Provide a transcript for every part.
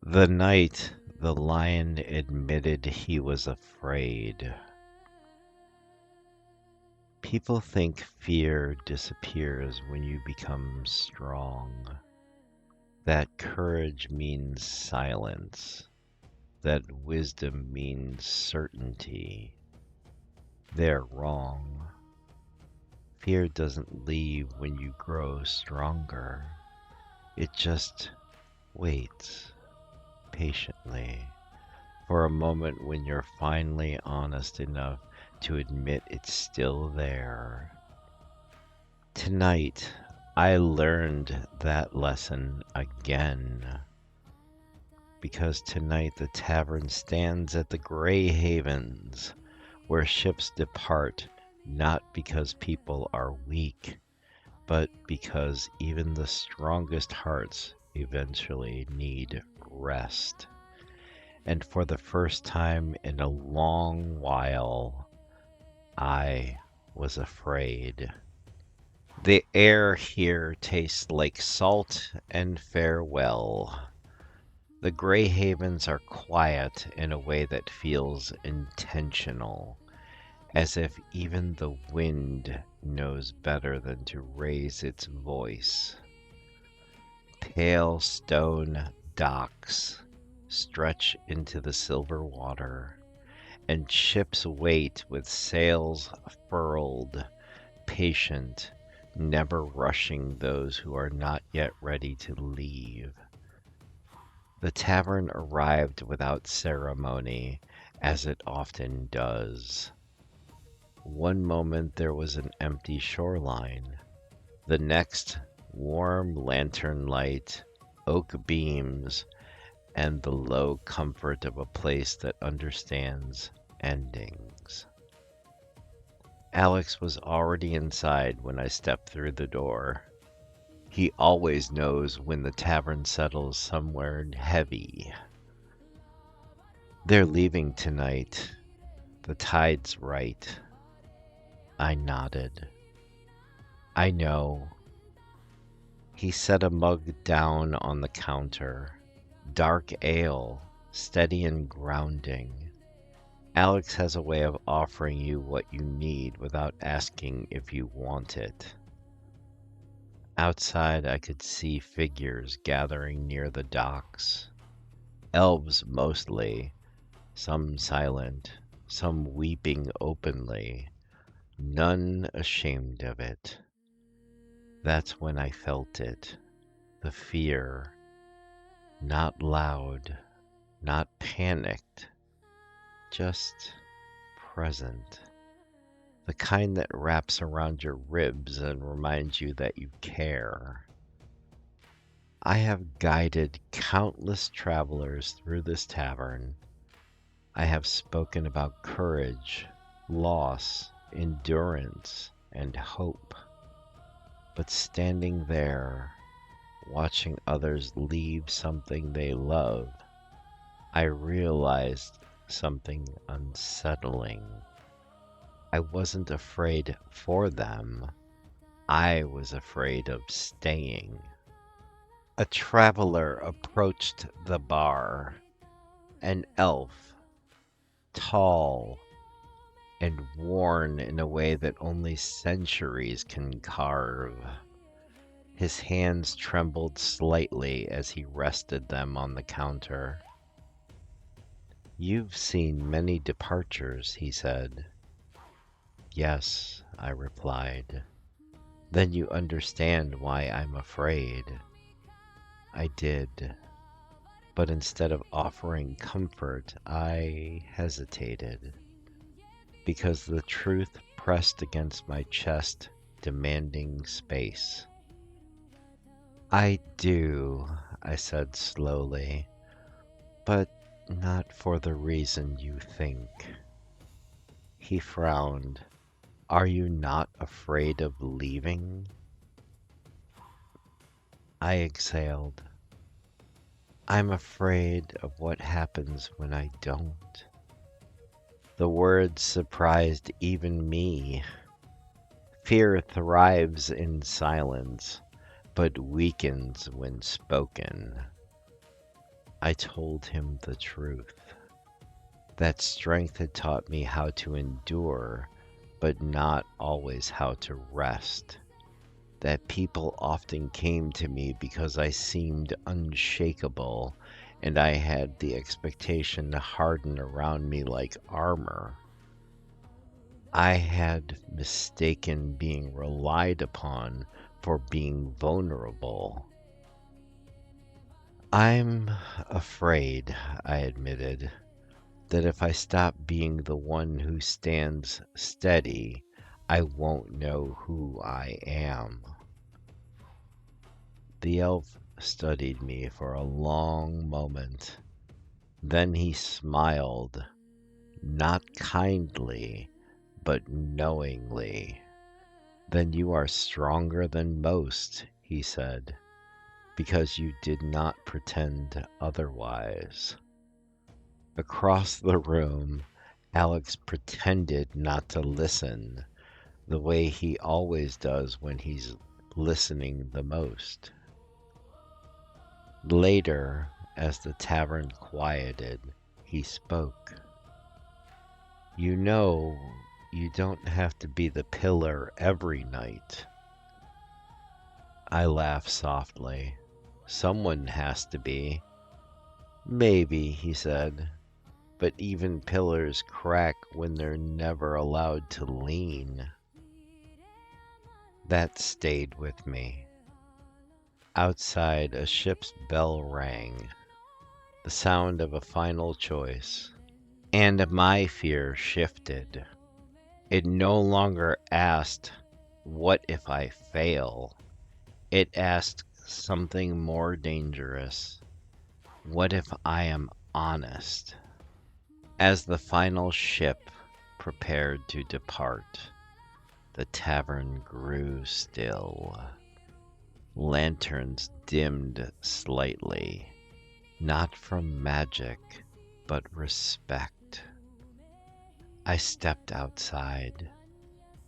The night the lion admitted he was afraid. People think fear disappears when you become strong. That courage means silence. That wisdom means certainty. They're wrong. Fear doesn't leave when you grow stronger. It just waits patiently for a moment when you're finally honest enough to admit it's still there. Tonight, I learned that lesson again. Because tonight the tavern stands at the gray havens, where ships depart not because people are weak, but because even the strongest hearts eventually need rest. And for the first time in a long while, I was afraid. The air here tastes like salt and farewell. The Grey Havens are quiet in a way that feels intentional, as if even the wind knows better than to raise its voice. Pale stone docks stretch into the silver water, and ships wait with sails furled, patient, never rushing those who are not yet ready to leave. The tavern arrived without ceremony, as it often does. One moment there was an empty shoreline, the next warm lantern light, oak beams, and the low comfort of a place that understands endings. Alex was already inside when I stepped through the door. He always knows when the tavern settles somewhere heavy. They're leaving tonight. The tide's right. I nodded. I know. He set a mug down on the counter. Dark ale, steady and grounding. Alex has a way of offering you what you need without asking if you want it. Outside, I could see figures gathering near the docks. Elves mostly, some silent, some weeping openly, none ashamed of it. That's when I felt it, the fear. Not loud, not panicked, just present. The kind that wraps around your ribs and reminds you that you care. I have guided countless travelers through this tavern. I have spoken about courage, loss, endurance, and hope. But standing there, watching others leave something they love, I realized something unsettling. I wasn't afraid for them. I was afraid of staying. A traveler approached the bar, an elf, tall and worn in a way that only centuries can carve. His hands trembled slightly as he rested them on the counter. "You've seen many departures," he said. "Yes," I replied. "Then you understand why I'm afraid." I did, but instead of offering comfort, I hesitated, because the truth pressed against my chest, demanding space. "I do," I said slowly, "but not for the reason you think." He frowned. "Are you not afraid of leaving?" I exhaled. "I'm afraid of what happens when I don't." The words surprised even me. Fear thrives in silence, but weakens when spoken. I told him the truth. That strength had taught me how to endure, but not always how to rest. That people often came to me because I seemed unshakable, and I had the expectation to harden around me like armor. I had mistaken being relied upon for being vulnerable. I'm afraid, I admitted, that if I stop being the one who stands steady, I won't know who I am. The elf studied me for a long moment. Then he smiled, not kindly, but knowingly. Then you are stronger than most, he said, because you did not pretend otherwise. Across the room, Alex pretended not to listen, the way he always does when he's listening the most. Later, as the tavern quieted, he spoke. You know, you don't have to be the pillar every night. I laughed softly. Someone has to be. Maybe, he said, but even pillars crack when they're never allowed to lean. That stayed with me. Outside, a ship's bell rang, the sound of a final choice, and my fear shifted. It no longer asked, "What if I fail?" It asked something more dangerous. What if I am honest? As the final ship prepared to depart, the tavern grew still. Lanterns dimmed slightly, not from magic, but respect. I stepped outside.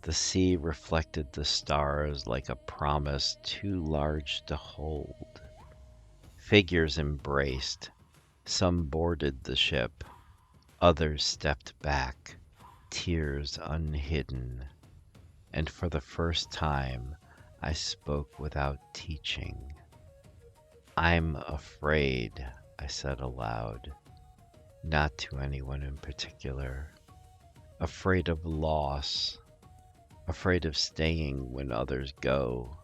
The sea reflected the stars like a promise too large to hold. Figures embraced. Some boarded the ship. Others stepped back, tears unhidden. And for the first time, I spoke without teaching. I'm afraid, I said aloud, not to anyone in particular. Afraid of loss, afraid of staying when others go,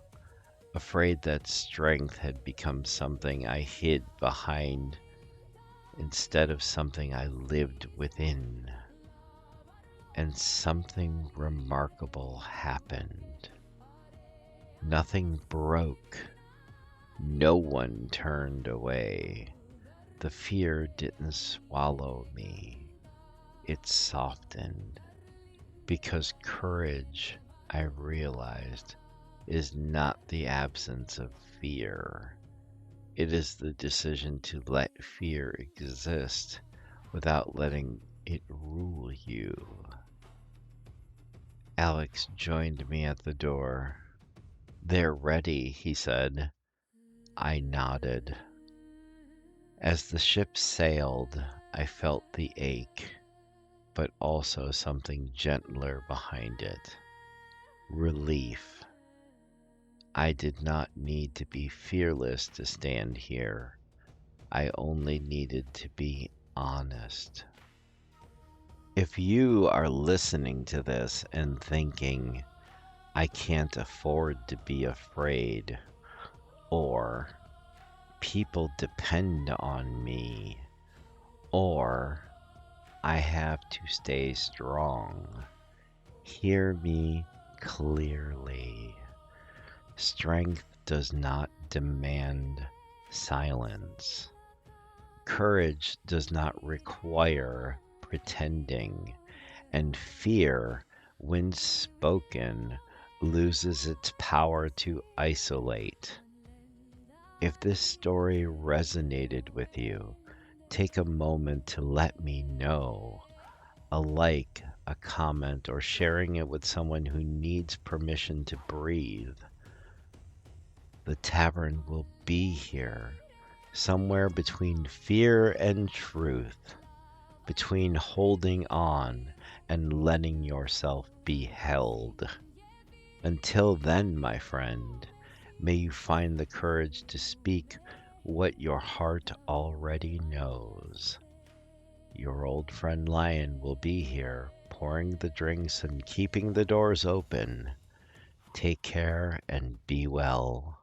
afraid that strength had become something I hid behind instead of something I lived within. And something remarkable happened. Nothing broke. No one turned away. The fear didn't swallow me. It softened. Because courage, I realized, is not the absence of fear. It is the decision to let fear exist without letting it rule you. Alex joined me at the door. They're ready, he said. I nodded. As the ship sailed, I felt the ache, but also something gentler behind it. Relief. I did not need to be fearless to stand here. I only needed to be honest. If you are listening to this and thinking, I can't afford to be afraid, or people depend on me, or I have to stay strong, hear me clearly. Strength does not demand silence. Courage does not require pretending, and fear, when spoken, loses its power to isolate. If this story resonated with you, take a moment to let me know. A like, a comment, or sharing it with someone who needs permission to breathe. The tavern will be here, somewhere between fear and truth, between holding on and letting yourself be held. Until then, my friend, may you find the courage to speak what your heart already knows. Your old friend Lion will be here, pouring the drinks and keeping the doors open. Take care and be well.